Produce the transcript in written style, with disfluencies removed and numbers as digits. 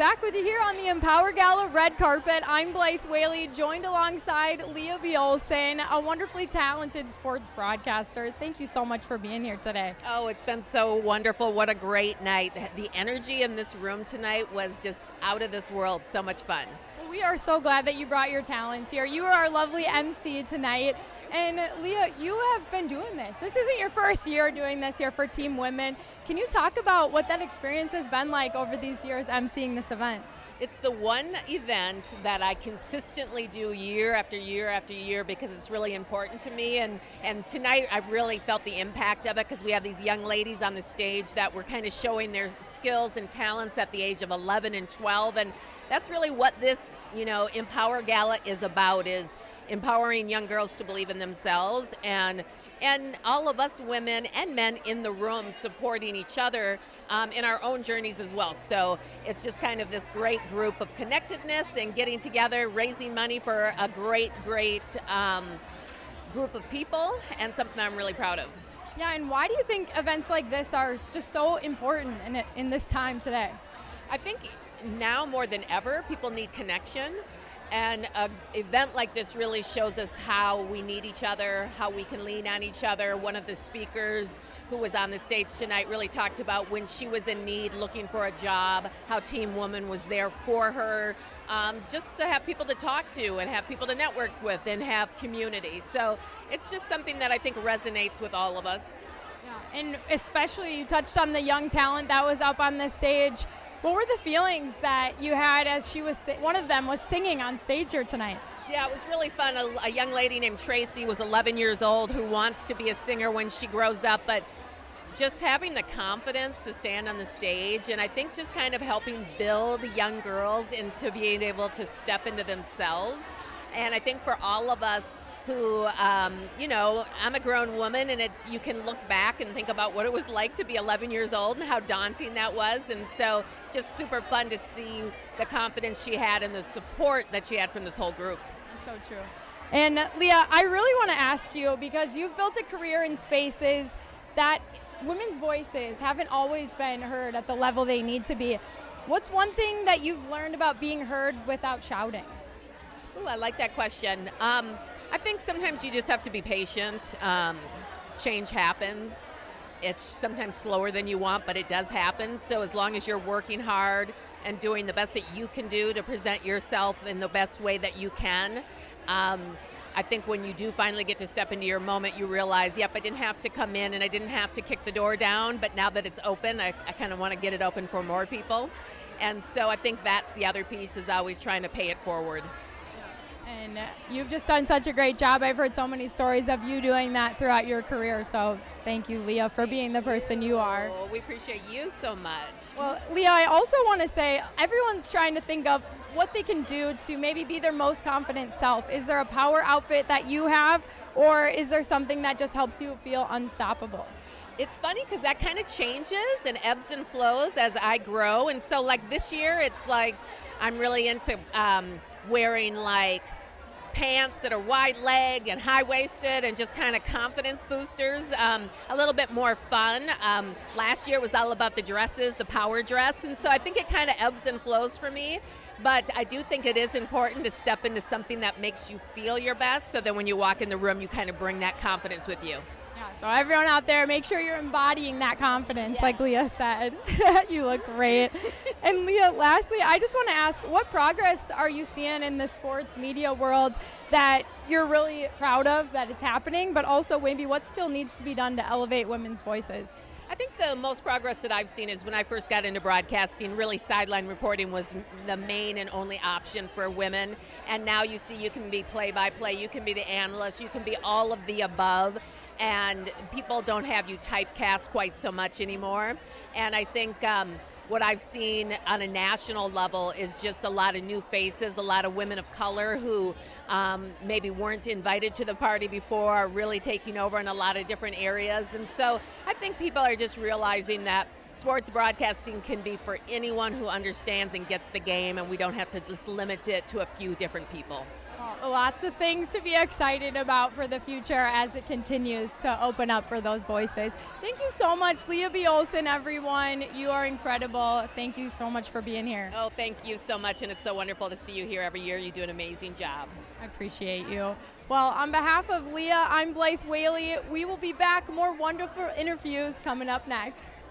Back with you here on the Empower Gala red carpet. I'm Blythe Whaley, joined alongside Leah B. Olsen, a wonderfully talented sports broadcaster. Thank you so much for being here today. Oh, it's been so wonderful. What a great night. The energy in this room tonight was just out of this world. So much fun. Well, we are so glad that you brought your talents here. You are our lovely MC tonight. And Leah, you have been doing this. This isn't your first year doing this here for TeamWomen. Can you talk about what that experience has been like over these years emceeing this event? It's the one event that I consistently do year after year after year because it's really important to me. And tonight I really felt the impact of it because we have these young ladies on the stage that were kind of showing their skills and talents at the age of 11 and 12. And that's really what this, Empower Gala is about, is empowering young girls to believe in themselves, and all of us women and men in the room supporting each other in our own journeys as well. So it's just kind of this great group of connectedness and getting together, raising money for a great group of people, and something I'm really proud of. Yeah, and why do you think events like this are just so important in this time today? I think now more than ever, people need connection. And an event like this really shows us how we need each other, how we can lean on each other. One of the speakers who was on the stage tonight really talked about when she was in need, looking for a job, how TeamWomen was there for her, just to have people to talk to and have people to network with and have community. So it's just something that I think resonates with all of us. Yeah, and especially you touched on the young talent that was up on the stage. What were the feelings that you had as one of them was singing on stage here tonight? Yeah, it was really fun. A young lady named Tracy was 11 years old who wants to be a singer when she grows up, but just having the confidence to stand on the stage, and I think just kind of helping build young girls into being able to step into themselves. And I think for all of us who, I'm a grown woman, and you can look back and think about what it was like to be 11 years old and how daunting that was. And so just super fun to see the confidence she had and the support that she had from this whole group. That's so true. And Leah, I really want to ask you, because you've built a career in spaces that women's voices haven't always been heard at the level they need to be. What's one thing that you've learned about being heard without shouting? Ooh, I like that question. I think sometimes you just have to be patient. Change happens. It's sometimes slower than you want, but it does happen. So as long as you're working hard and doing the best that you can do to present yourself in the best way that you can, I think when you do finally get to step into your moment, you realize, yep, I didn't have to come in and I didn't have to kick the door down, but now that it's open, I kind of want to get it open for more people. And so I think that's the other piece, is always trying to pay it forward. And you've just done such a great job. I've heard so many stories of you doing that throughout your career. So thank you, Leah, for being the person you are. Oh, we appreciate you so much. Well, Leah, I also want to say everyone's trying to think of what they can do to maybe be their most confident self. Is there a power outfit that you have, or is there something that just helps you feel unstoppable? It's funny because that kind of changes and ebbs and flows as I grow. And so like this year, it's like I'm really into wearing like pants that are wide leg and high waisted and just kind of confidence boosters, a little bit more fun. Last year was all about the dresses, the power dress, and so I think it kind of ebbs and flows for me. But I do think it is important to step into something that makes you feel your best, so that when you walk in the room, you kind of bring that confidence with you. Yeah, so everyone out there, make sure you're embodying that confidence, like Leah said. You look great. And Leah, lastly, I just want to ask, what progress are you seeing in the sports media world that you're really proud of that it's happening, but also maybe what still needs to be done to elevate women's voices? I think the most progress that I've seen is when I first got into broadcasting, really sideline reporting was the main and only option for women. And now you see you can be play-by-play, you can be the analyst, you can be all of the above. And people don't have you typecast quite so much anymore. And I think what I've seen on a national level is just a lot of new faces, a lot of women of color who maybe weren't invited to the party before, are really taking over in a lot of different areas. And so I think people are just realizing that sports broadcasting can be for anyone who understands and gets the game, and we don't have to just limit it to a few different people. Oh, Lots of things to be excited about for the future as it continues to open up for those voices. Thank you so much, Leah B. Olsen, everyone. You are incredible. Thank you so much for being here. Oh, thank you so much, and it's so wonderful to see you here every year. You do an amazing job. I appreciate you. Well, on behalf of Leah, I'm Blythe Whaley. We will be back. More wonderful interviews coming up next.